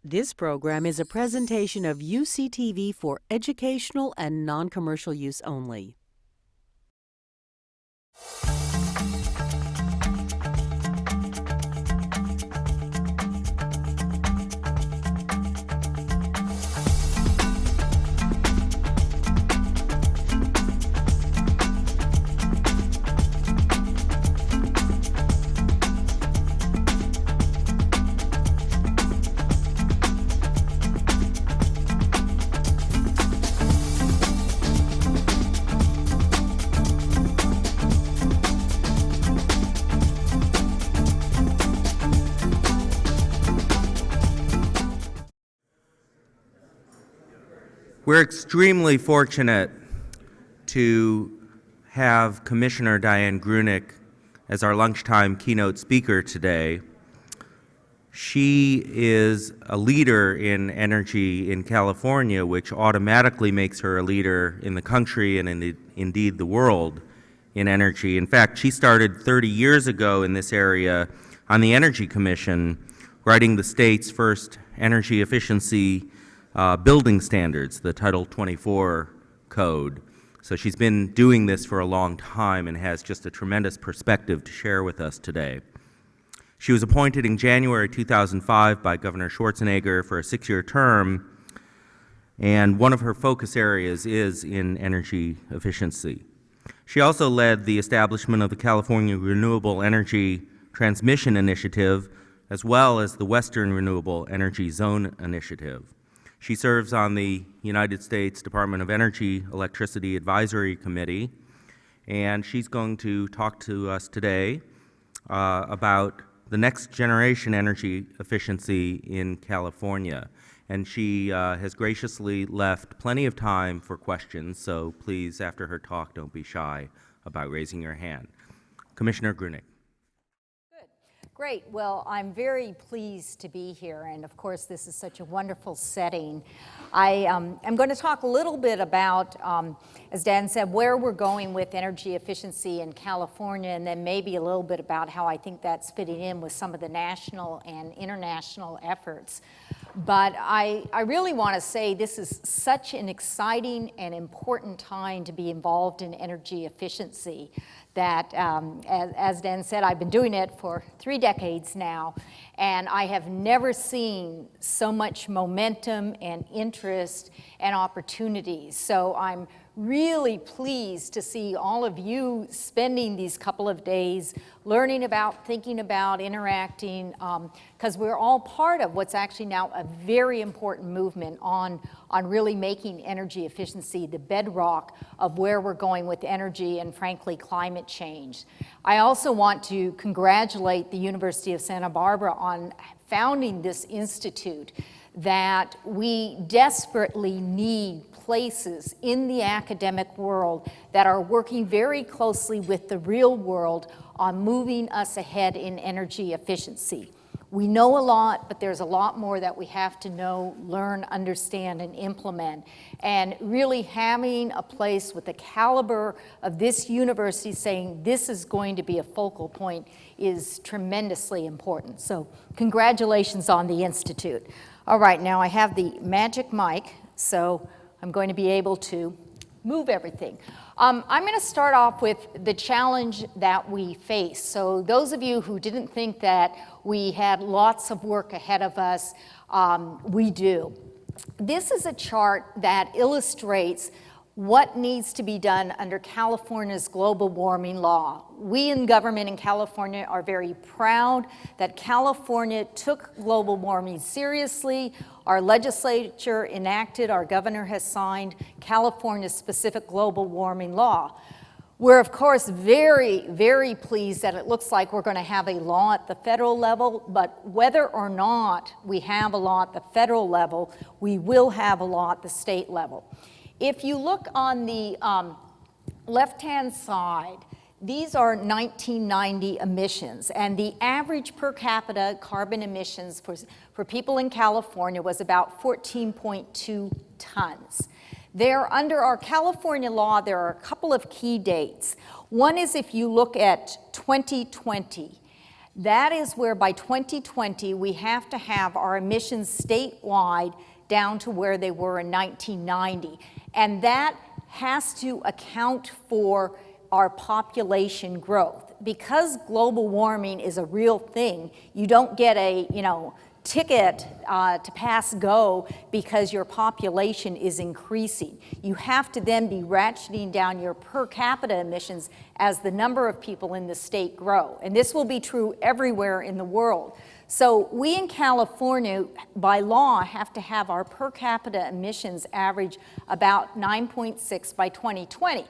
This program is a presentation of UCTV for educational and non-commercial use only. We're extremely fortunate to have Commissioner Dian Grueneich as our lunchtime keynote speaker today. She is a leader in energy in California, which automatically makes her a leader in the country and indeed the world in energy. In fact, she started 30 years ago in this area on the Energy Commission, writing the state's first energy efficiency building standards, the Title 24 code. So she's been doing this for a long time and has just a tremendous perspective to share with us today. She was appointed in January 2005 by Governor Schwarzenegger for a 6-year term, and one of her focus areas is in energy efficiency. She also led the establishment of the California Renewable Energy Transmission Initiative, as well as the Western Renewable Energy Zone Initiative. She serves on the United States Department of Energy Electricity Advisory Committee, and she's going to talk to us today about the next generation energy efficiency in California. And she has graciously left plenty of time for questions, so please, after her talk, don't be shy about raising your hand. Commissioner Grueneich. Great. Well, I'm very pleased to be here, and of course this is such a wonderful setting. I'm going to talk a little bit about, as Dan said, where we're going with energy efficiency in California, and then maybe a little bit about how I think that's fitting in with some of the national and international efforts. But I really want to say this is such an exciting and important time to be involved in energy efficiency that, as Dan said, I've been doing it for 3 decades now, and I have never seen so much momentum and interest and opportunities. So I'm really pleased to see all of you spending these couple of days learning about, thinking about, interacting, because we're all part of what's actually now a very important movement on really making energy efficiency the bedrock of where we're going with energy and, frankly, climate change. I also want to congratulate the University of Santa Barbara on founding this institute that we desperately need places in the academic world that are working very closely with the real world on moving us ahead in energy efficiency. We know a lot, but there's a lot more that we have to know, learn, understand, and implement. And really having a place with the caliber of this university saying this is going to be a focal point is tremendously important. So congratulations on the Institute. All right, now I have the magic mic, so I'm going to be able to move everything. I'm going to start off with the challenge that we face. So those of you who didn't think that we had lots of work ahead of us, we do. This is a chart that illustrates what needs to be done under California's global warming law. We in government in California are very proud that California took global warming seriously. Our legislature enacted, our governor has signed California's specific global warming law. We're, of course, very, very pleased that it looks like we're going to have a law at the federal level, but whether or not we have a law at the federal level, we will have a law at the state level. If you look on the left-hand side, these are 1990 emissions, and the average per capita carbon emissions for people in California was about 14.2 tons. Under our California law, there are a couple of key dates. One is if you look at 2020, That is where by 2020 we have to have our emissions statewide down to where they were in 1990. And that has to account for our population growth. Because global warming is a real thing, you don't get a, ticket to pass go because your population is increasing. You have to then be ratcheting down your per capita emissions as the number of people in the state grow. And this will be true everywhere in the world. So we in California, by law, have to have our per capita emissions average about 9.6 by 2020.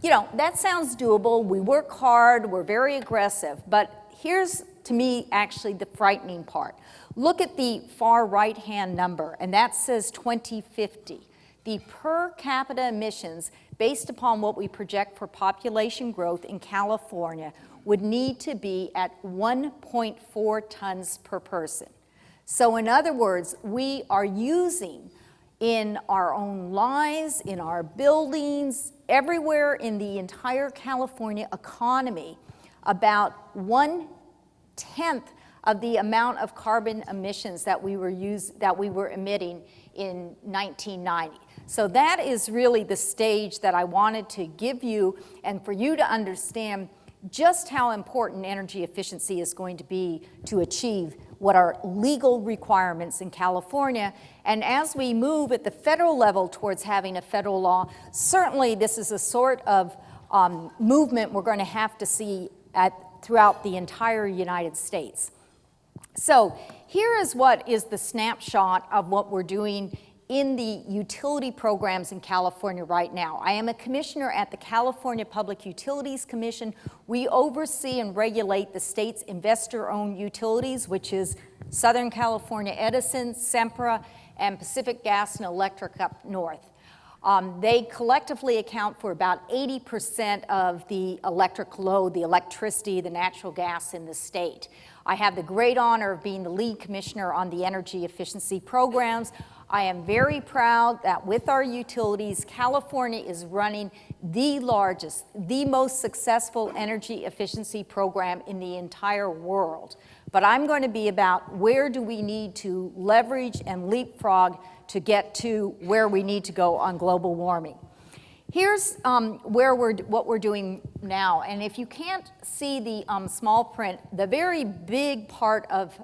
That sounds doable. We work hard, we're very aggressive, but here's, to me, actually the frightening part. Look at the far right-hand number, and that says 2050. The per capita emissions, based upon what we project for population growth in California, would need to be at 1.4 tons per person. So in other words, we are using in our own lives, in our buildings, everywhere in the entire California economy, about 1/10 of the amount of carbon emissions that we were emitting in 1990. So that is really the stage that I wanted to give you, and for you to understand just how important energy efficiency is going to be to achieve what are legal requirements in California. And as we move at the federal level towards having a federal law, certainly this is a sort of movement we're going to have to see throughout the entire United States. So here is what is the snapshot of what we're doing in the utility programs in California right now. I am a commissioner at the California Public Utilities Commission. We oversee and regulate the state's investor-owned utilities, which is Southern California Edison, Sempra, and Pacific Gas and Electric up north. They collectively account for about 80% of the electric load, the electricity, the natural gas in the state. I have the great honor of being the lead commissioner on the energy efficiency programs. I am very proud that with our utilities, California is running the largest, the most successful energy efficiency program in the entire world. But I'm going to be about where do we need to leverage and leapfrog to get to where we need to go on global warming. Here's what we're doing now. And if you can't see the small print, the very big part of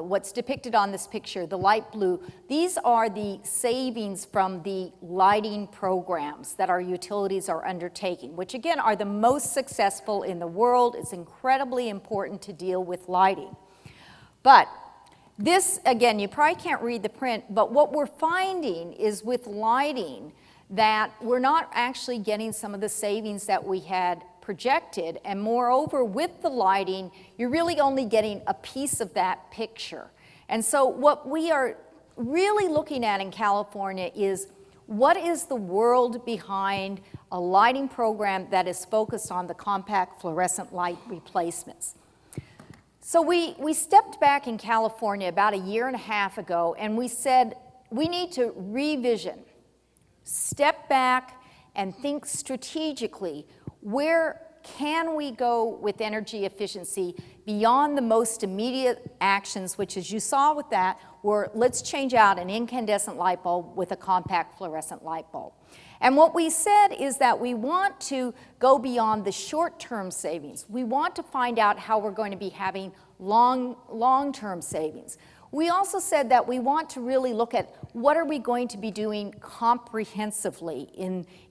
what's depicted on this picture, the light blue, these are the savings from the lighting programs that our utilities are undertaking, which again are the most successful in the world. It's incredibly important to deal with lighting. But this, again, you probably can't read the print, but what we're finding is with lighting that we're not actually getting some of the savings that we had projected, and moreover, with the lighting, you're really only getting a piece of that picture. And so what we are really looking at in California is what is the world behind a lighting program that is focused on the compact fluorescent light replacements. So we stepped back in California about a year and a half ago, and we said we need to revision, step back and think strategically. Where can we go with energy efficiency beyond the most immediate actions, which, as you saw with that, were let's change out an incandescent light bulb with a compact fluorescent light bulb. And what we said is that we want to go beyond the short-term savings. We want to find out how we're going to be having long-term savings. We also said that we want to really look at what are we going to be doing comprehensively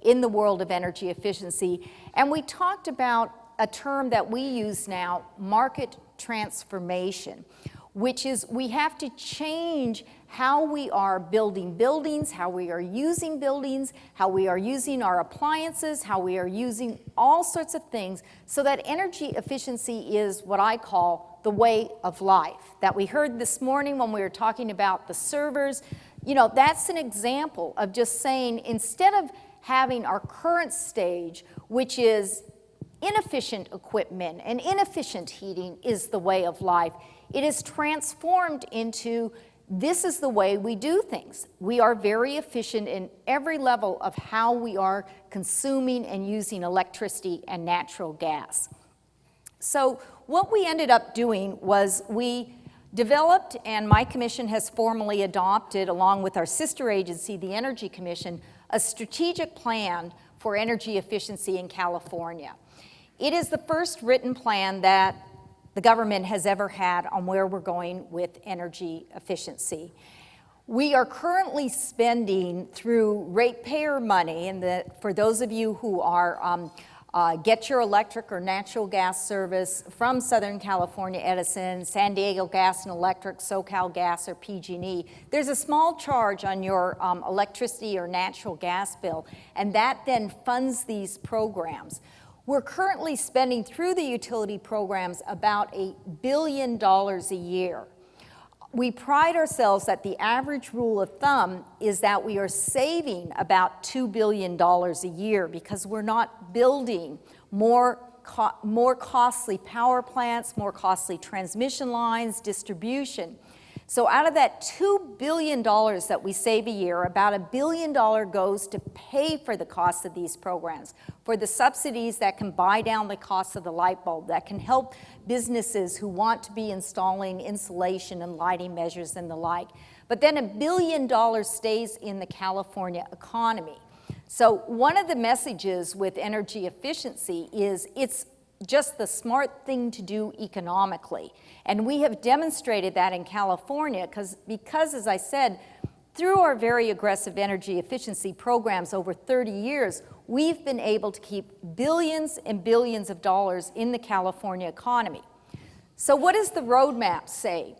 in the world of energy efficiency. And we talked about a term that we use now, market transformation, which is we have to change how we are building buildings, how we are using buildings, how we are using our appliances, how we are using all sorts of things so that energy efficiency is what I call the way of life. That we heard this morning when we were talking about the servers, that's an example of just saying instead of having our current stage, which is inefficient equipment and inefficient heating is the way of life, it is transformed into this is the way we do things. We are very efficient in every level of how we are consuming and using electricity and natural gas. So what we ended up doing was we developed, and my commission has formally adopted, along with our sister agency, the Energy Commission, a strategic plan for energy efficiency in California. It is the first written plan that the government has ever had on where we're going with energy efficiency. We are currently spending through ratepayer money, and for those of you who are get your electric or natural gas service from Southern California Edison, San Diego Gas and Electric, SoCal Gas, or PG&E, there's a small charge on your electricity or natural gas bill, and that then funds these programs. We're currently spending through the utility programs about $1 billion a year. We pride ourselves that the average rule of thumb is that we are saving about $2 billion a year because we're not building more costly power plants, more costly transmission lines, distribution. So out of that $2 billion that we save a year, about $1 billion goes to pay for the cost of these programs, for the subsidies that can buy down the cost of the light bulb, that can help businesses who want to be installing insulation and lighting measures and the like. But then $1 billion stays in the California economy. So one of the messages with energy efficiency is it's just the smart thing to do economically. And we have demonstrated that in California because, as I said, through our very aggressive energy efficiency programs over 30 years, we've been able to keep billions and billions of dollars in the California economy. So what does the roadmap say?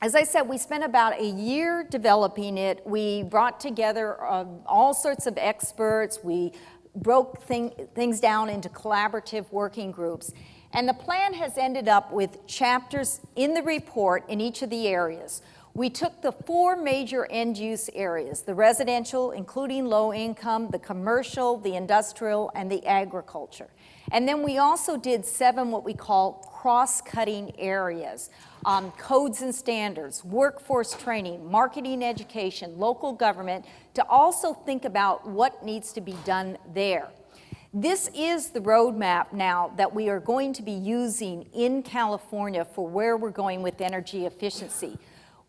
As I said, we spent about a year developing it. We brought together all sorts of experts. We broke things down into collaborative working groups. And the plan has ended up with chapters in the report in each of the areas. We took the 4 major end-use areas, the residential, including low income, the commercial, the industrial, and the agriculture. And then we also did 7 what we call cross-cutting areas, codes and standards, workforce training, marketing education, local government, to also think about what needs to be done there. This is the roadmap now that we are going to be using in California for where we're going with energy efficiency.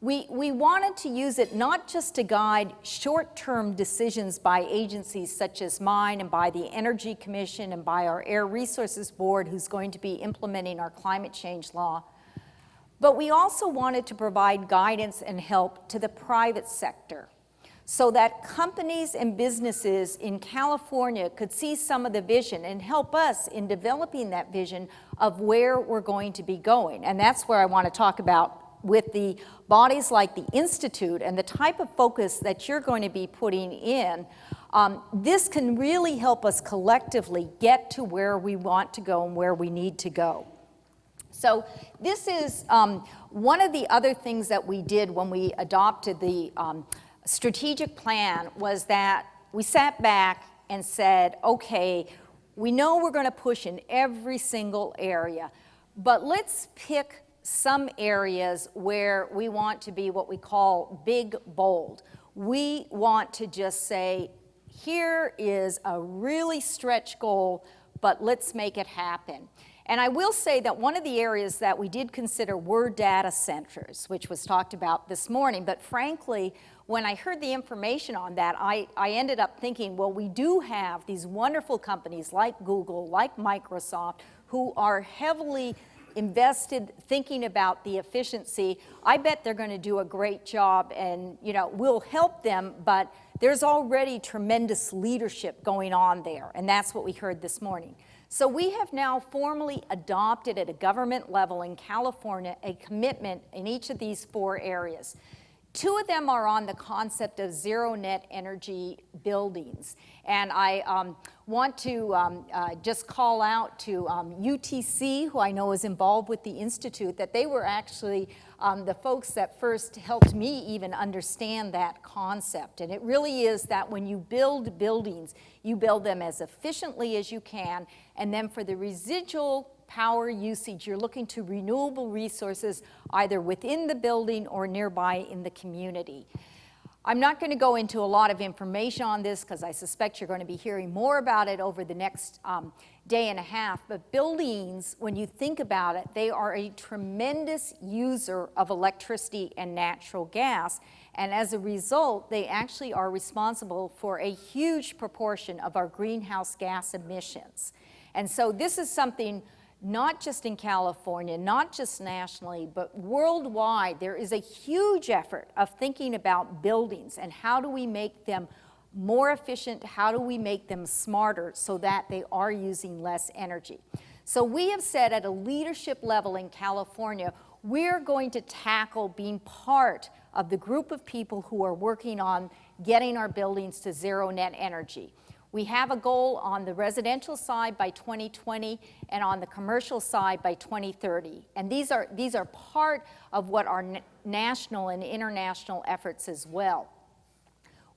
We wanted to use it not just to guide short-term decisions by agencies such as mine and by the Energy Commission and by our Air Resources Board, who's going to be implementing our climate change law, but we also wanted to provide guidance and help to the private sector so that companies and businesses in California could see some of the vision and help us in developing that vision of where we're going to be going. And that's where I want to talk about with the bodies like the Institute and the type of focus that you're going to be putting in. This can really help us collectively get to where we want to go and where we need to go. So this is one of the other things that we did when we adopted the strategic plan, was that we sat back and said, okay, we know we're going to push in every single area, but let's pick some areas where we want to be what we call big, bold. We want to just say, here is a really stretch goal, but let's make it happen. And I will say that one of the areas that we did consider were data centers, which was talked about this morning. But frankly, when I heard the information on that, I ended up thinking, well, we do have these wonderful companies like Google, like Microsoft, who are heavily invested thinking about the efficiency. I bet they're going to do a great job, and we'll help them, but there's already tremendous leadership going on there, and that's what we heard this morning. So we have now formally adopted at a government level in California a commitment in each of these 4 areas. 2 of them are on the concept of zero net energy buildings. And I want to just call out to UTC, who I know is involved with the Institute, that they were actually the folks that first helped me even understand that concept. And it really is that when you build buildings, you build them as efficiently as you can, and then for the residual power usage, you're looking to renewable resources either within the building or nearby in the community. I'm not going to go into a lot of information on this because I suspect you're going to be hearing more about it over the next day and a half. But buildings, when you think about it, they are a tremendous user of electricity and natural gas. And as a result, they actually are responsible for a huge proportion of our greenhouse gas emissions. And so this is something not just in California, not just nationally, but worldwide. There is a huge effort of thinking about buildings and how do we make them more efficient, how do we make them smarter so that they are using less energy. So we have said at a leadership level in California, we're going to tackle being part of the group of people who are working on getting our buildings to zero net energy. We have a goal on the residential side by 2020 and on the commercial side by 2030. And these are part of what our national and international efforts as well.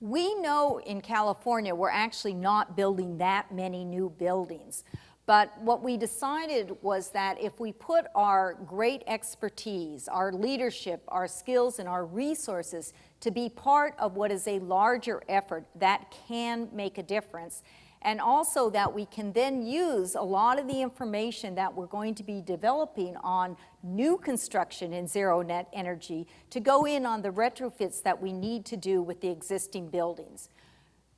We know in California we're actually not building that many new buildings. But what we decided was that if we put our great expertise, our leadership, our skills, and our resources to be part of what is a larger effort, that can make a difference. And also that we can then use a lot of the information that we're going to be developing on new construction in zero net energy to go in on the retrofits that we need to do with the existing buildings.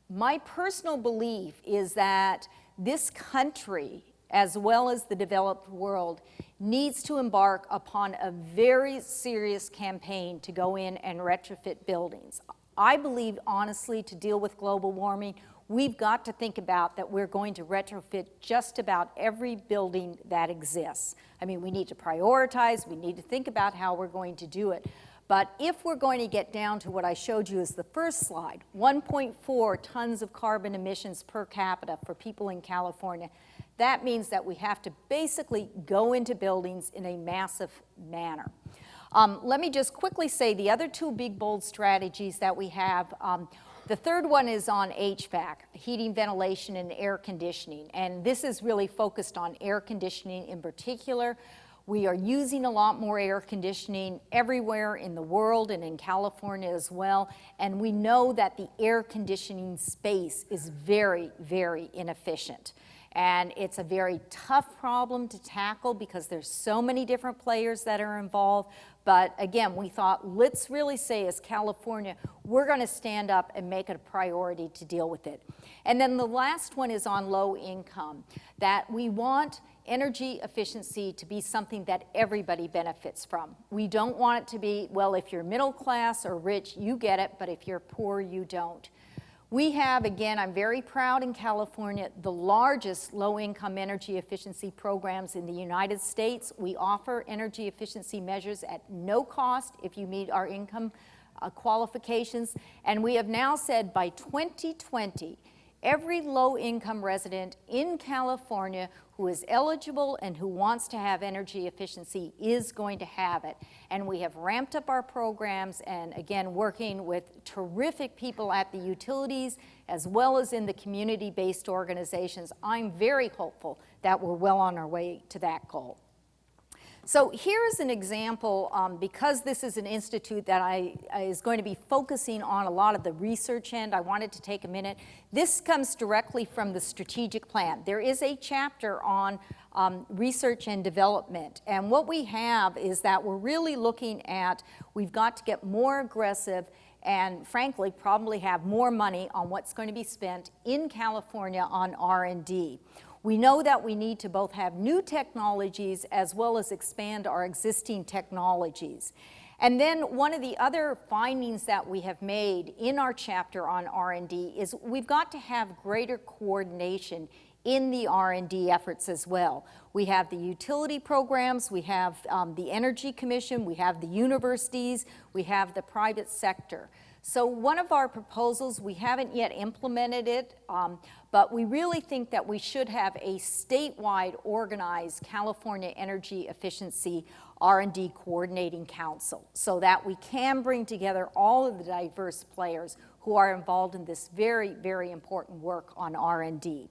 My personal belief is that this country, as well as the developed world, needs to embark upon a very serious campaign to go in and retrofit buildings. I believe, honestly, to deal with global warming, we've got to think about that we're going to retrofit just about every building that exists. I mean, we need to prioritize, we need to think about how we're going to do it. But if we're going to get down to what I showed you as the first slide, 1.4 tons of carbon emissions per capita for people in California, that means that we have to basically go into buildings in a massive manner. Let me just quickly say the other two big, bold strategies that we have. The third one is on HVAC, heating, ventilation, and air conditioning. And this is really focused on air conditioning in particular. We are using a lot more air conditioning everywhere in the world and in California as well. And we know that the air conditioning space is very, very inefficient. And it's a very tough problem to tackle because there's so many different players that are involved. But again, we thought, let's really say as California, we're going to stand up and make it a priority to deal with it. And then the last one is on low income, that we want energy efficiency to be something that everybody benefits from. We don't want it to be, well, if you're middle class or rich, you get it, but if you're poor, you don't. We have, again, I'm very proud in California, the largest low-income energy efficiency programs in the United States. We offer energy efficiency measures at no cost if you meet our income qualifications. And we have now said by 2020, every low-income resident in California who is eligible and who wants to have energy efficiency is going to have it. And we have ramped up our programs and, again, working with terrific people at the utilities as well as in the community-based organizations. I'm very hopeful that we're well on our way to that goal. So here's an example, because this is an institute that is going to be focusing on a lot of the research end, I wanted to take a minute. This comes directly from the strategic plan. There is a chapter on research and development. And what we have is that we're really looking at, we've got to get more aggressive and frankly probably have more money on what's going to be spent in California on R&D. We know that we need to both have new technologies as well as expand our existing technologies. And then one of the other findings that we have made in our chapter on R&D is we've got to have greater coordination in the R&D efforts as well. We have the utility programs, we have the Energy Commission, we have the universities, we have the private sector. So one of our proposals, we haven't yet implemented it, but we really think that we should have a statewide organized California Energy Efficiency R&D Coordinating Council so that we can bring together all of the diverse players who are involved in this very, very important work on R&D.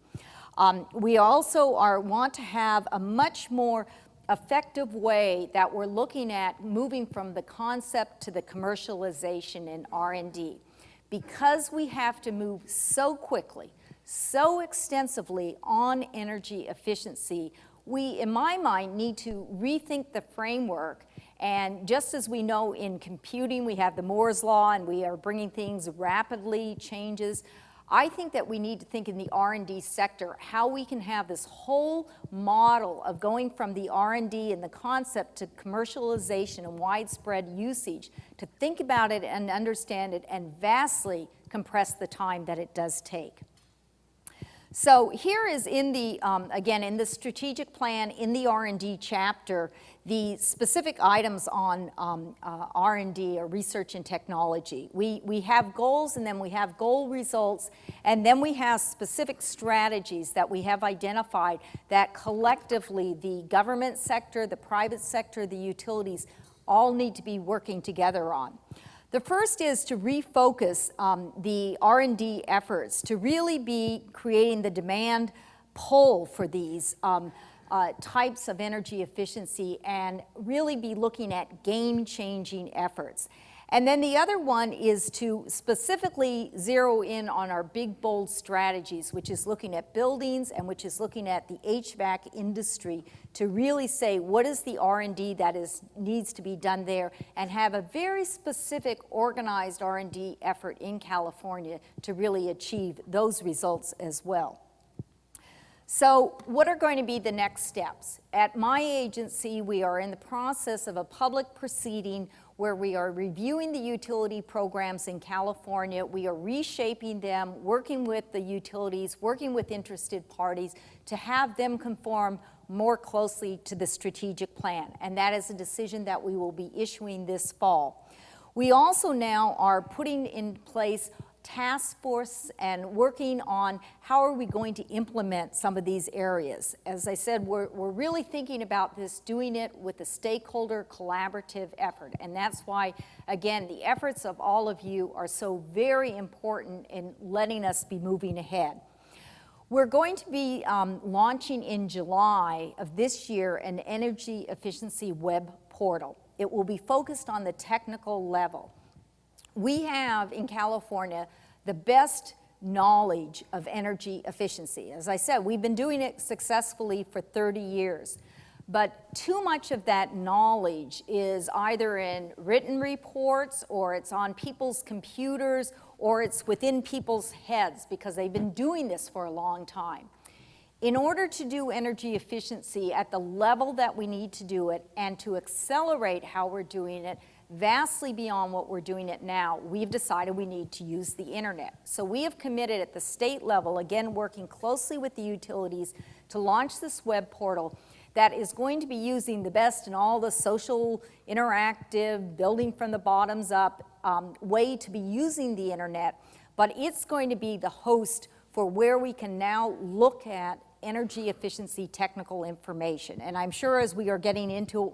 We also want to have a much more effective way that we're looking at moving from the concept to the commercialization in R&D. because we have to move so quickly, so extensively on energy efficiency, we, in my mind, need to rethink the framework. And just as we know in computing, we have the Moore's law and we are bringing things rapidly, changes, I think that we need to think in the R&D sector how we can have this whole model of going from the R&D and the concept to commercialization and widespread usage, to think about it and understand it and vastly compress the time that it does take. So here is in the, again, in the strategic plan, in the R&D chapter, the specific items on R&D, or research and technology. We have goals, and then we have goal results, and then we have specific strategies that we have identified that collectively the government sector, the private sector, the utilities all need to be working together on. The first is to refocus the R&D efforts to really be creating the demand pull for these types of energy efficiency and really be looking at game-changing efforts. And then the other one is to specifically zero in on our big, bold strategies, which is looking at buildings and which is looking at the HVAC industry to really say what is the R&D that needs to be done there, and have a very specific organized R&D effort in California to really achieve those results as well. So what are going to be the next steps? At my agency, we are in the process of a public proceeding where we are reviewing the utility programs in California. We are reshaping them, working with the utilities, working with interested parties to have them conform more closely to the strategic plan. And that is a decision that we will be issuing this fall. We also now are putting in place task force and working on how are we going to implement some of these areas. As I said, we're really thinking about this, doing it with a stakeholder collaborative effort. And that's why, again, the efforts of all of you are so very important in letting us be moving ahead. We're going to be launching in July of this year an energy efficiency web portal. It will be focused on the technical level. We have in California the best knowledge of energy efficiency. As I said, we've been doing it successfully for 30 years. But too much of that knowledge is either in written reports, or it's on people's computers, or it's within people's heads because they've been doing this for a long time. In order to do energy efficiency at the level that we need to do it and to accelerate how we're doing it vastly beyond what we're doing it now, we've decided we need to use the internet. So we have committed at the state level, again working closely with the utilities, to launch this web portal that is going to be using the best in all the social, interactive, building from the bottoms up way to be using the internet, but it's going to be the host for where we can now look at energy efficiency technical information. And I'm sure as we are getting into it,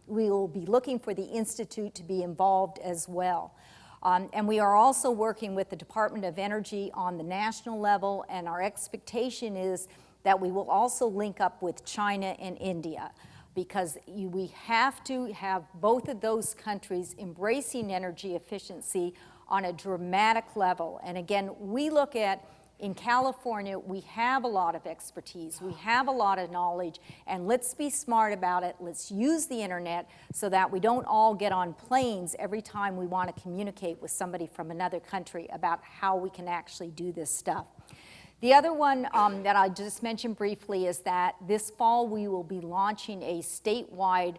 we will be looking for the Institute to be involved as well. And we are also working with the Department of Energy on the national level, and our expectation is that we will also link up with China and India, because we have to have both of those countries embracing energy efficiency on a dramatic level. And again, we look at, in California, we have a lot of expertise, we have a lot of knowledge, and let's be smart about it. Let's use the internet so that we don't all get on planes every time we want to communicate with somebody from another country about how we can actually do this stuff. The other one that I just mentioned briefly is that this fall we will be launching a statewide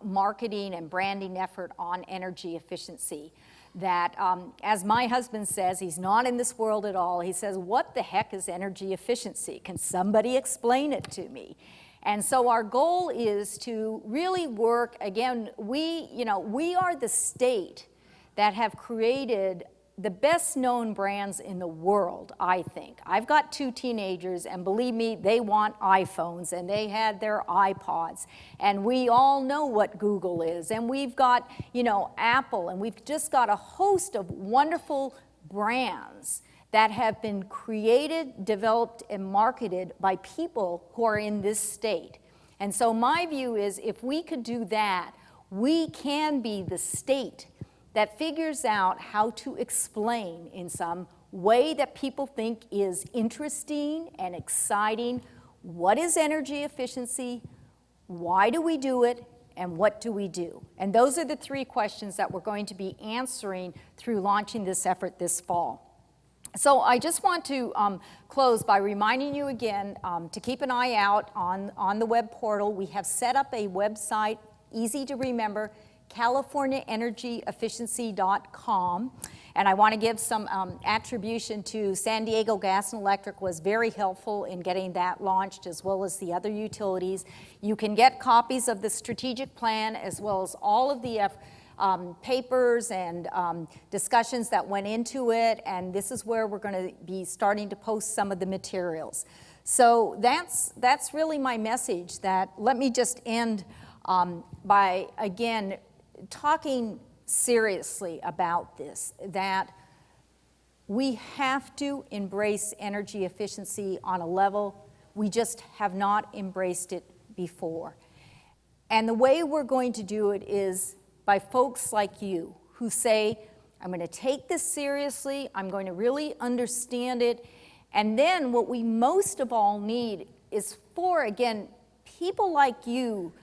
marketing and branding effort on energy efficiency. That, as my husband says, he's not in this world at all. He says, what the heck is energy efficiency? Can somebody explain it to me? And so our goal is to really work, again, we are the state that have created the best known brands in the world, I think. I've got 2 teenagers, and believe me, they want iPhones, and they had their iPods. And we all know what Google is, and we've got, Apple, and we've just got a host of wonderful brands that have been created, developed, and marketed by people who are in this state. And so my view is if we could do that, we can be the state that figures out how to explain in some way that people think is interesting and exciting what is energy efficiency, why do we do it, and what do we do? And those are the three questions that we're going to be answering through launching this effort this fall. So I just want to close by reminding you again to keep an eye out on the web portal. We have set up a website, easy to remember, CaliforniaEnergyEfficiency.com. And I want to give some attribution to San Diego Gas and Electric was very helpful in getting that launched, as well as the other utilities. You can get copies of the strategic plan as well as all of the papers and discussions that went into it, and this is where we're going to be starting to post some of the materials. So that's really my message. That let me just end by again talking seriously about this, that we have to embrace energy efficiency on a level we just have not embraced it before. And the way we're going to do it is by folks like you who say, I'm going to take this seriously, I'm going to really understand it, and then what we most of all need is for, again, people like you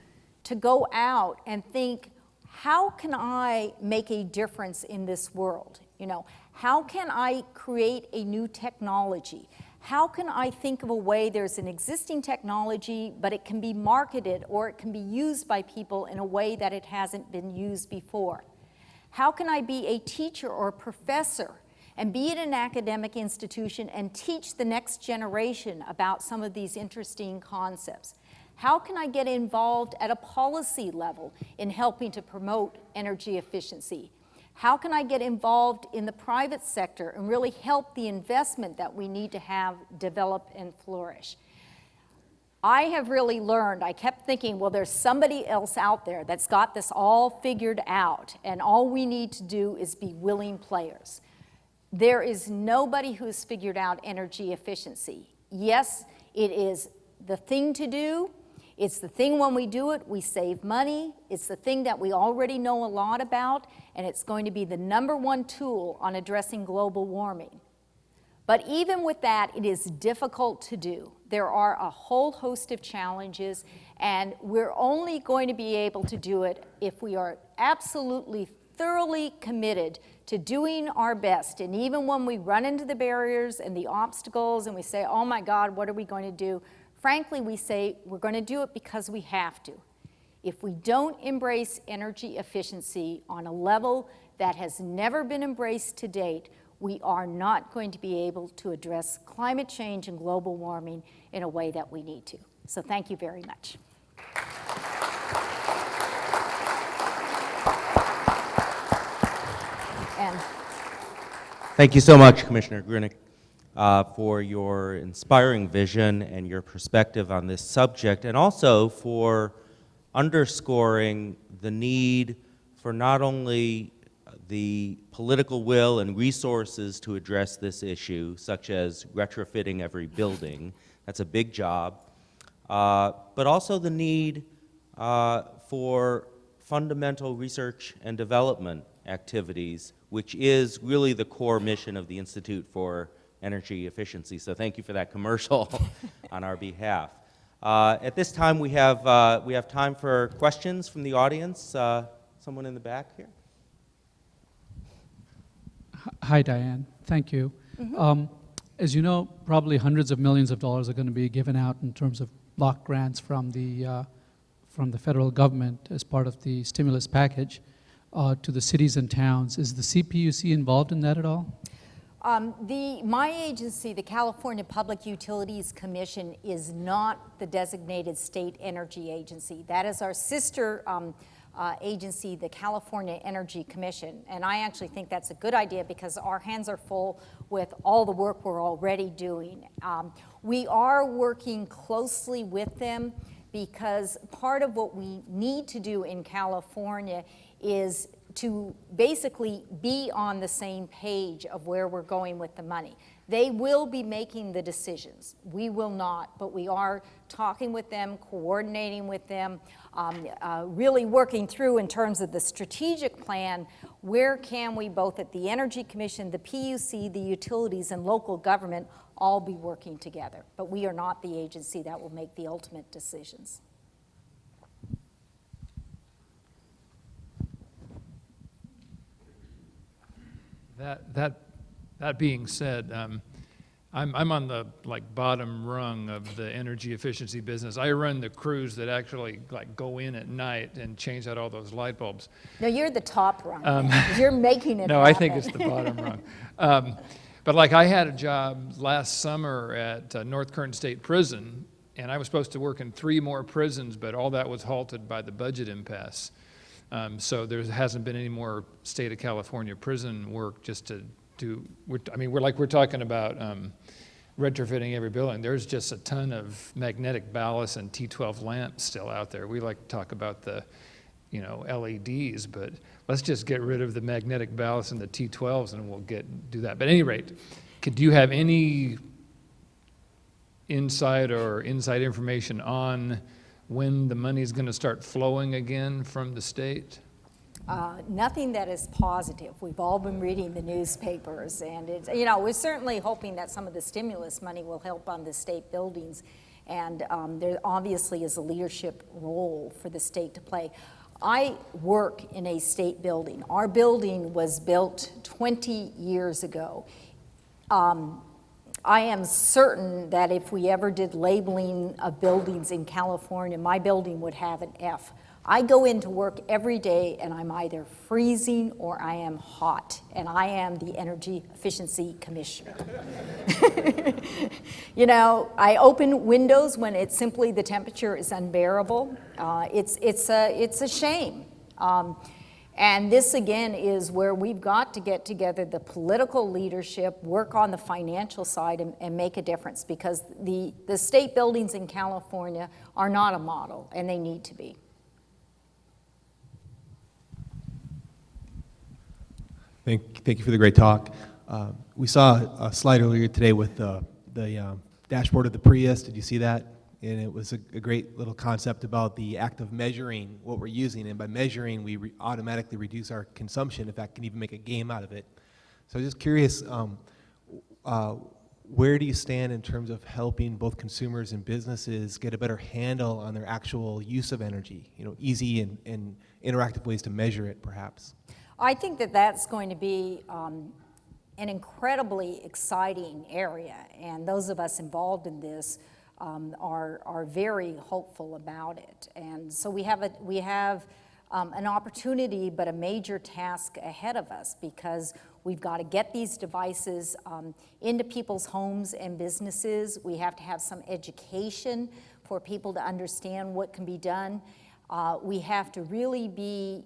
to go out and think, how can I make a difference in this world? You know, how can I create a new technology? How can I think of a way there's an existing technology, but it can be marketed or it can be used by people in a way that it hasn't been used before? How can I be a teacher or a professor and be at an academic institution and teach the next generation about some of these interesting concepts? How can I get involved at a policy level in helping to promote energy efficiency? How can I get involved in the private sector and really help the investment that we need to have develop and flourish? I have really learned, I kept thinking, well, there's somebody else out there that's got this all figured out, and all we need to do is be willing players. There is nobody who's figured out energy efficiency. Yes, it is the thing to do. It's the thing when we do it, we save money. It's the thing that we already know a lot about, and it's going to be the #1 tool on addressing global warming. But even with that, it is difficult to do. There are a whole host of challenges, and we're only going to be able to do it if we are absolutely thoroughly committed to doing our best. And even when we run into the barriers and the obstacles and we say, oh my God, what are we going to do? Frankly, we say we're going to do it because we have to. If we don't embrace energy efficiency on a level that has never been embraced to date, we are not going to be able to address climate change and global warming in a way that we need to. So thank you very much. And Thank you so much, Commissioner Grueneich, for your inspiring vision and your perspective on this subject, and also for underscoring the need for not only the political will and resources to address this issue, such as retrofitting every building, that's a big job, but also the need for fundamental research and development activities, which is really the core mission of the Institute for Energy Efficiency. So thank you for that commercial on our behalf. At this time, we have time for questions from the audience. Someone in the back here. Hi, Diane. Thank you. As you know, probably hundreds of millions of dollars are going to be given out in terms of block grants from the federal government as part of the stimulus package to the cities and towns. Is the CPUC involved in that at all? My agency, the California Public Utilities Commission, is not the designated state energy agency. That is our sister agency, the California Energy Commission. And I actually think that's a good idea because our hands are full with all the work we're already doing. We are working closely with them because part of what we need to do in California is to basically be on the same page of where we're going with the money. They will be making the decisions. We will not, but we are talking with them, coordinating with them, really working through in terms of the strategic plan, where can we, both at the Energy Commission, the PUC, the utilities, and local government, all be working together. But we are not the agency that will make the ultimate decisions. That being said, I'm on the bottom rung of the energy efficiency business. I run the crews that actually go in at night and change out all those light bulbs. No, you're the top rung. You're making it No, happen. I think it's the bottom rung. But I had a job last summer at North Kern State Prison, and I was supposed to work in 3 more prisons, but all that was halted by the budget impasse. So there hasn't been any more state of California prison work just to do. We're talking about retrofitting every building. There's just a ton of magnetic ballast and T12 lamps still out there. We like to talk about the, LEDs, but let's just get rid of the magnetic ballast and the T12s, and we'll do that. But at any rate, do you have any insight or inside information on when the money is going to start flowing again from the state? Nothing that is positive. We've all been reading the newspapers, and it's, we're certainly hoping that some of the stimulus money will help on the state buildings, and there obviously is a leadership role for the state to play. I work in a state building. Our building was built 20 years ago. I am certain that if we ever did labeling of buildings in California, my building would have an F. I go into work every day and I'm either freezing or I am hot, and I am the Energy Efficiency Commissioner. I open windows when it's simply the temperature is unbearable. It's a shame. And this, again, is where we've got to get together the political leadership, work on the financial side, and make a difference, because the state buildings in California are not a model, and they need to be. Thank you for the great talk. We saw a slide earlier today with the dashboard of the Prius. Did you see that? And it was a great little concept about the act of measuring what we're using, and by measuring, we automatically reduce our consumption. In fact, can even make a game out of it. So I was just curious, where do you stand in terms of helping both consumers and businesses get a better handle on their actual use of energy? Easy and interactive ways to measure it, perhaps. I think that that's going to be an incredibly exciting area, and those of us involved in this are very hopeful about it. And so we have an opportunity, but a major task ahead of us, because we've got to get these devices into people's homes and businesses. We have to have some education for people to understand what can be done. We have to really be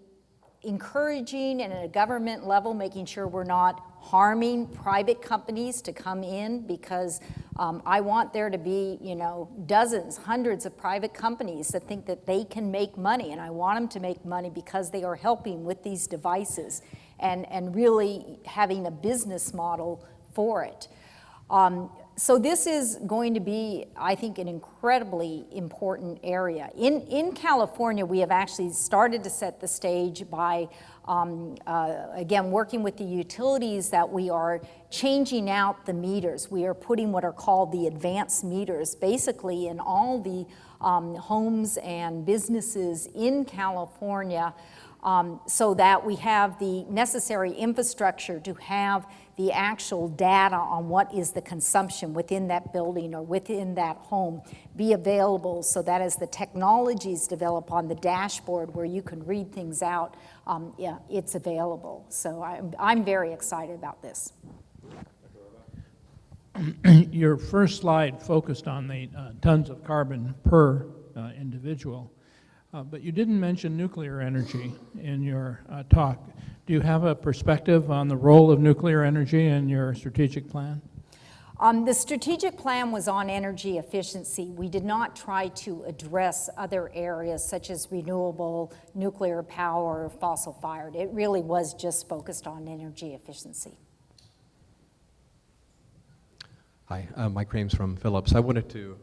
encouraging, and at a government level, making sure we're not harming private companies to come in, because I want there to be, dozens, hundreds of private companies that think that they can make money, and I want them to make money because they are helping with these devices and really having a business model for it. So this is going to be, I think, an incredibly important area. In California, we have actually started to set the stage by, again, working with the utilities, that we are changing out the meters. We are putting what are called the advanced meters, basically in all the homes and businesses in California, so that we have the necessary infrastructure to have the actual data on what is the consumption within that building or within that home be available, so that as the technologies develop on the dashboard where you can read things out, it's available. So I'm very excited about this. Your first slide focused on the tons of carbon per individual, but you didn't mention nuclear energy in your talk. Do you have a perspective on the role of nuclear energy in your strategic plan? The strategic plan was on energy efficiency. We did not try to address other areas such as renewable, nuclear power, fossil-fired. It really was just focused on energy efficiency. Hi, Mike Rames from Phillips. I wanted to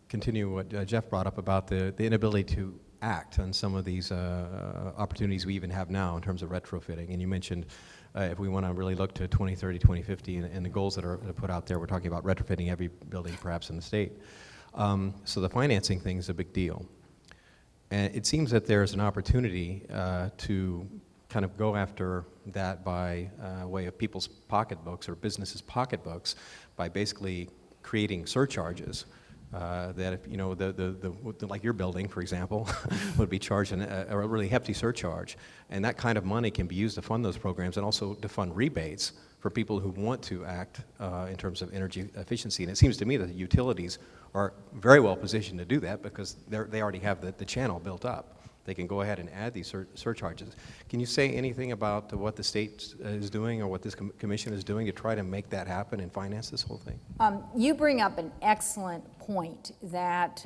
continue what Jeff brought up about the inability to act on some of these opportunities we even have now in terms of retrofitting. And you mentioned if we want to really look to 2030, 2050, and the goals that are put out there, we're talking about retrofitting every building perhaps in the state. So the financing thing is a big deal. And it seems that there's an opportunity to kind of go after that by way of people's pocketbooks or businesses' pocketbooks by basically creating surcharges that, if, you know, like your building, for example, would be charging a really hefty surcharge. And that kind of money can be used to fund those programs and also to fund rebates for people who want to act in terms of energy efficiency. And it seems to me that the utilities are very well positioned to do that because they already have the channel built up. They can go ahead and add these surcharges. Can you say anything about what the state is doing or what this commission is doing to try to make that happen and finance this whole thing? You bring up an excellent point that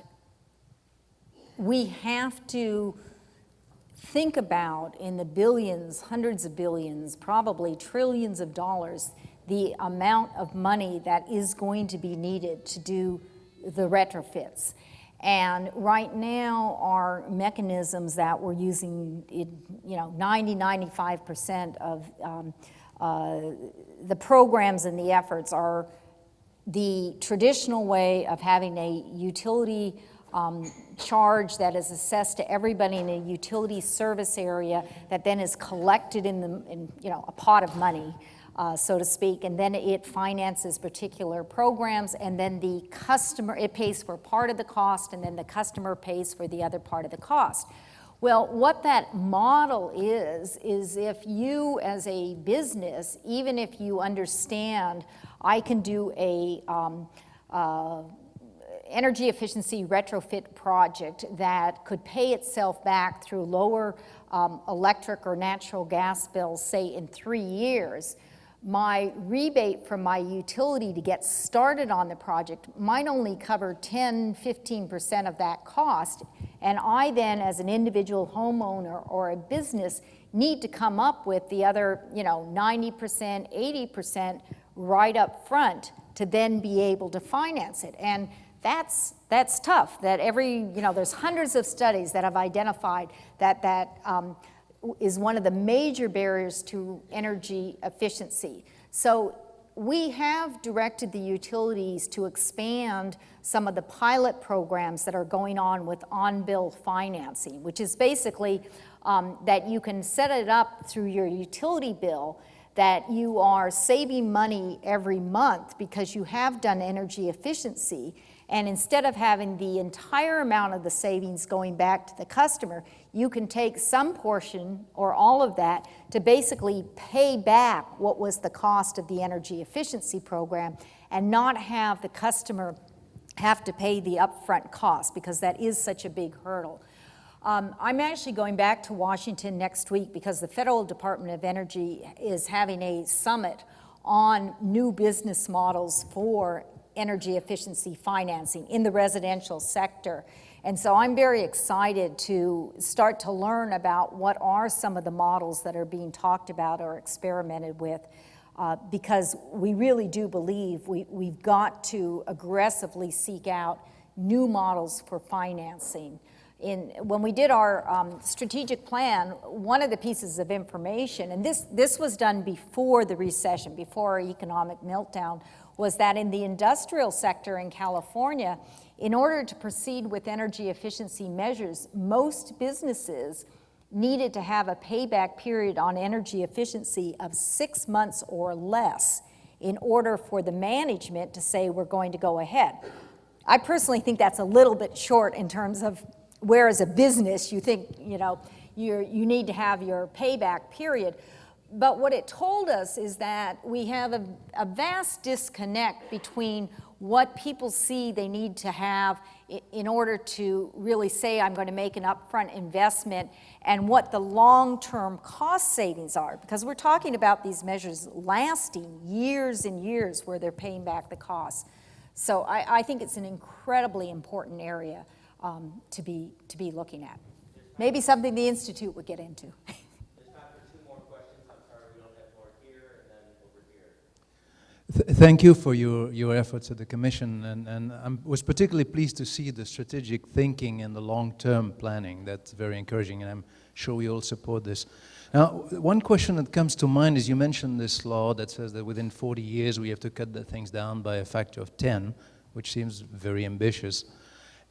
we have to think about in the billions, hundreds of billions, probably trillions of dollars, the amount of money that is going to be needed to do the retrofits. And right now, our mechanisms that we're using, 95% of the programs and the efforts are the traditional way of having a utility charge that is assessed to everybody in a utility service area that then is collected in a pot of money. So to speak, and then it finances particular programs, and then the customer, it pays for part of the cost, and then the customer pays for the other part of the cost. Well, what that model is if you as a business, even if you understand I can do a energy efficiency retrofit project that could pay itself back through lower electric or natural gas bills, say in 3 years, my rebate from my utility to get started on the project might only cover 10–15% of that cost, and I then, as an individual homeowner or a business, need to come up with the other 90%, 80% right up front to then be able to finance it. And that's tough. That there's hundreds of studies that have identified that is one of the major barriers to energy efficiency. So we have directed the utilities to expand some of the pilot programs that are going on with on-bill financing, which is basically that you can set it up through your utility bill that you are saving money every month because you have done energy efficiency. And instead of having the entire amount of the savings going back to the customer, you can take some portion or all of that to basically pay back what was the cost of the energy efficiency program and not have the customer have to pay the upfront cost, because that is such a big hurdle. I'm actually going back to Washington next week because the Federal Department of Energy is having a summit on new business models for energy efficiency financing in the residential sector. And so I'm very excited to start to learn about what are some of the models that are being talked about or experimented with, because we really do believe we've got to aggressively seek out new models for financing. When we did our strategic plan, one of the pieces of information, and this was done before the recession, before our economic meltdown, was that in the industrial sector in California, in order to proceed with energy efficiency measures, most businesses needed to have a payback period on energy efficiency of 6 months or less in order for the management to say we're going to go ahead. I personally think that's a little bit short in terms of where as a business you think you need to have your payback period. But what it told us is that we have a vast disconnect between what people see they need to have in order to really say I'm going to make an upfront investment and what the long-term cost savings are, because we're talking about these measures lasting years and years where they're paying back the costs. So I think it's an incredibly important area to be looking at. Maybe something the Institute would get into. There's time for 2 more questions. I'm sorry we don't have more here, and then over here. Thank you for your efforts at the Commission, and I was particularly pleased to see the strategic thinking and the long-term planning. That's very encouraging, and I'm sure we all support this. Now, one question that comes to mind is you mentioned this law that says that within 40 years we have to cut the things down by a factor of 10, which seems very ambitious.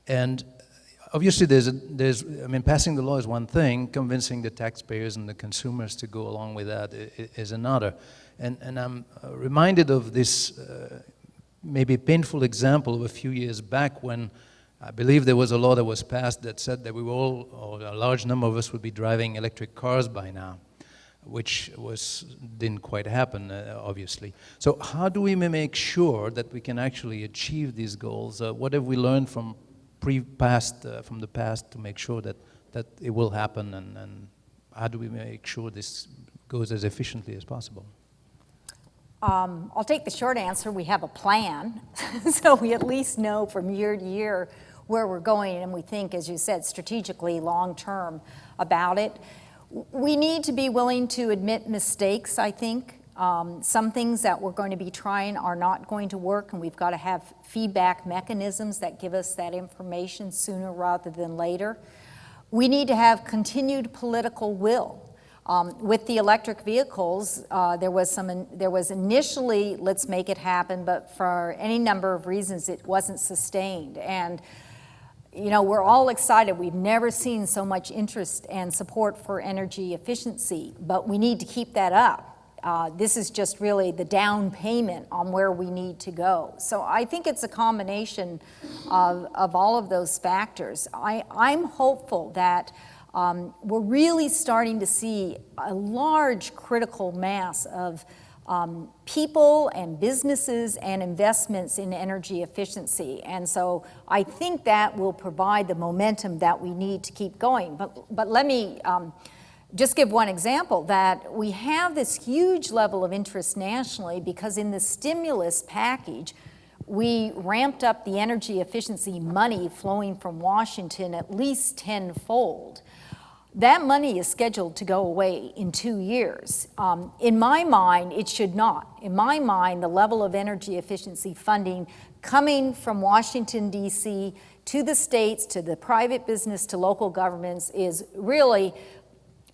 And obviously, passing the law is one thing, convincing the taxpayers and the consumers to go along with that is another. And I'm reminded of this maybe painful example of a few years back when I believe there was a law that was passed that said that we were all, or a large number of us, would be driving electric cars by now, which didn't quite happen, obviously. So how do we make sure that we can actually achieve these goals? What have we learned from the past to make sure that it will happen, and how do we make sure this goes as efficiently as possible? I'll take the short answer. We have a plan, so we at least know from year to year where we're going, and we think, as you said, strategically, long-term about it. We need to be willing to admit mistakes, I think. Some things that we're going to be trying are not going to work, and we've got to have feedback mechanisms that give us that information sooner rather than later. We need to have continued political will. With the electric vehicles, there was initially, let's make it happen, but for any number of reasons, it wasn't sustained. And you know, we're all excited. We've never seen so much interest and support for energy efficiency, but we need to keep that up. This is just really the down payment on where we need to go. So I think it's a combination of all of those factors. I'm hopeful that we're really starting to see a large critical mass of people and businesses and investments in energy efficiency. And so I think that will provide the momentum that we need to keep going. But let me just give one example, that we have this huge level of interest nationally because in the stimulus package, we ramped up the energy efficiency money flowing from Washington at least tenfold. That money is scheduled to go away in 2 years. In my mind, it should not. In my mind, the level of energy efficiency funding coming from Washington, D.C. to the states, to the private business, to local governments is really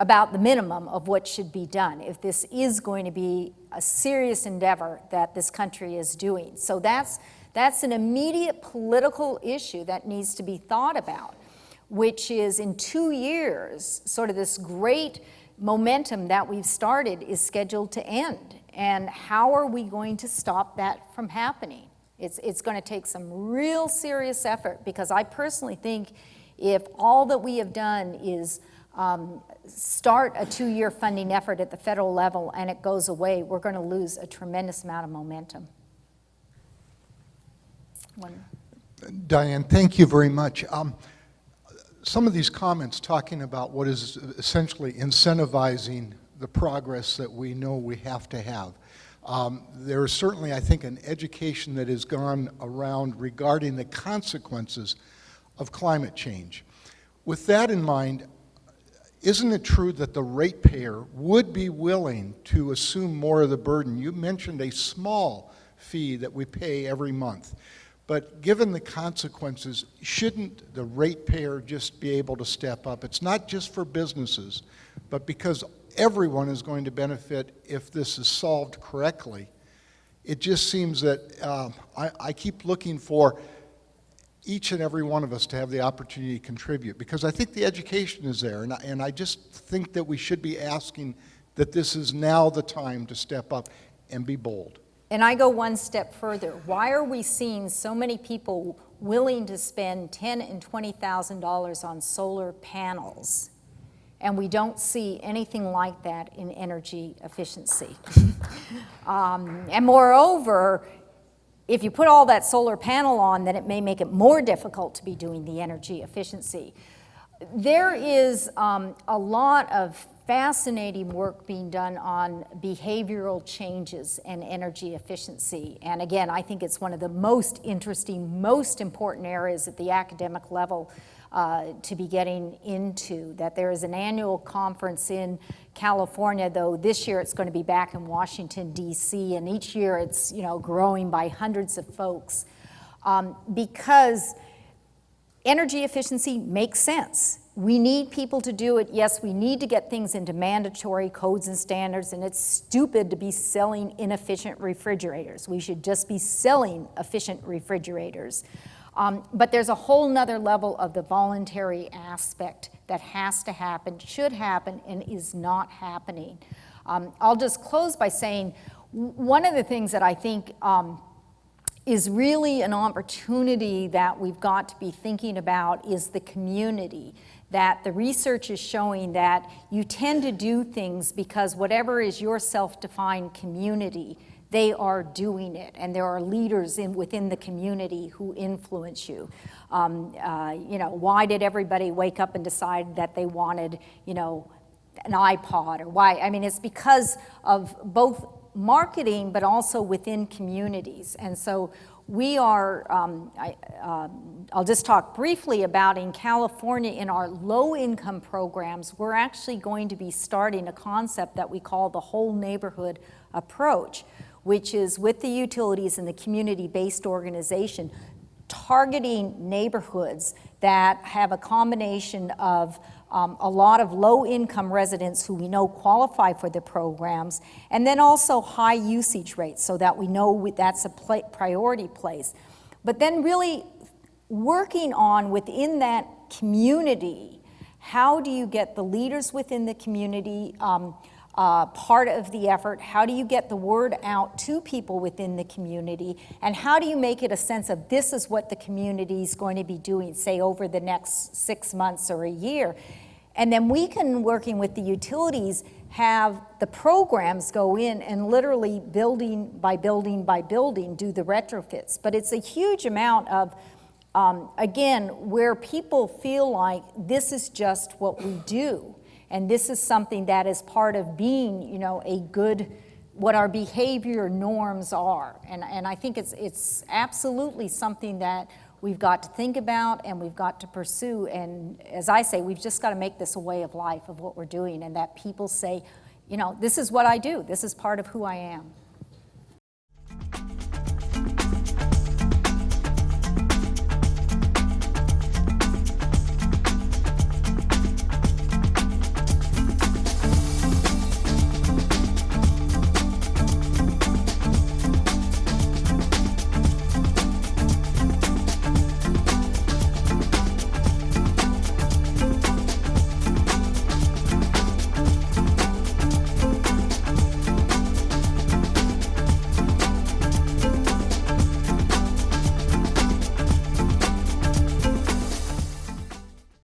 about the minimum of what should be done if this is going to be a serious endeavor that this country is doing. So that's an immediate political issue that needs to be thought about, which is in 2 years, sort of this great momentum that we've started is scheduled to end. And how are we going to stop that from happening? It's going to take some real serious effort, because I personally think if all that we have done is start a 2-year funding effort at the federal level and it goes away, we're going to lose a tremendous amount of momentum. Diane, thank you very much. Some of these comments talking about what is essentially incentivizing the progress that we know we have to have. There is certainly, I think, an education that has gone around regarding the consequences of climate change. With that in mind, isn't it true that the ratepayer would be willing to assume more of the burden? You mentioned a small fee that we pay every month. But given the consequences, shouldn't the ratepayer just be able to step up? It's not just for businesses, but because everyone is going to benefit if this is solved correctly. It just seems that I keep looking for each and every one of us to have the opportunity to contribute, because I think the education is there, and I just think that we should be asking that this is now the time to step up and be bold. And I go one step further. Why are we seeing so many people willing to spend $10,000 and $20,000 on solar panels, and we don't see anything like that in energy efficiency? And moreover, if you put all that solar panel on, then it may make it more difficult to be doing the energy efficiency. There is a lot of fascinating work being done on behavioral changes and energy efficiency. And again, I think it's one of the most interesting, most important areas at the academic level to be getting into. That there is an annual conference in California, though this year it's going to be back in Washington, D.C., and each year it's growing by hundreds of folks because energy efficiency makes sense. We need people to do it. Yes, we need to get things into mandatory codes and standards, and it's stupid to be selling inefficient refrigerators. We should just be selling efficient refrigerators. But there's a whole nother level of the voluntary aspect that has to happen, should happen, and is not happening. I'll just close by saying one of the things that I think is really an opportunity that we've got to be thinking about is the community. That the research is showing that you tend to do things because whatever is your self-defined community, they are doing it, and there are leaders within the community who influence you. Why did everybody wake up and decide that they wanted, an iPod, or why? I mean, it's because of both marketing, but also within communities. And so we are, I'll just talk briefly about in California, in our low-income programs, we're actually going to be starting a concept that we call the whole neighborhood approach, which is with the utilities and the community-based organization, targeting neighborhoods that have a combination of a lot of low-income residents who we know qualify for the programs, and then also high usage rates so that we know that's a priority place. But then really working on within that community, how do you get the leaders within the community part of the effort? How do you get the word out to people within the community? And how do you make it a sense of this is what the community is going to be doing, say, over the next 6 months or a year? And then we can, working with the utilities, have the programs go in and literally building by building by building do the retrofits. But it's a huge amount of, again, where people feel like this is just what we do. And this is something that is part of being, a good, what our behavior norms are. And I think it's absolutely something that we've got to think about and we've got to pursue. And as I say, we've just got to make this a way of life of what we're doing, and that people say, this is what I do. This is part of who I am.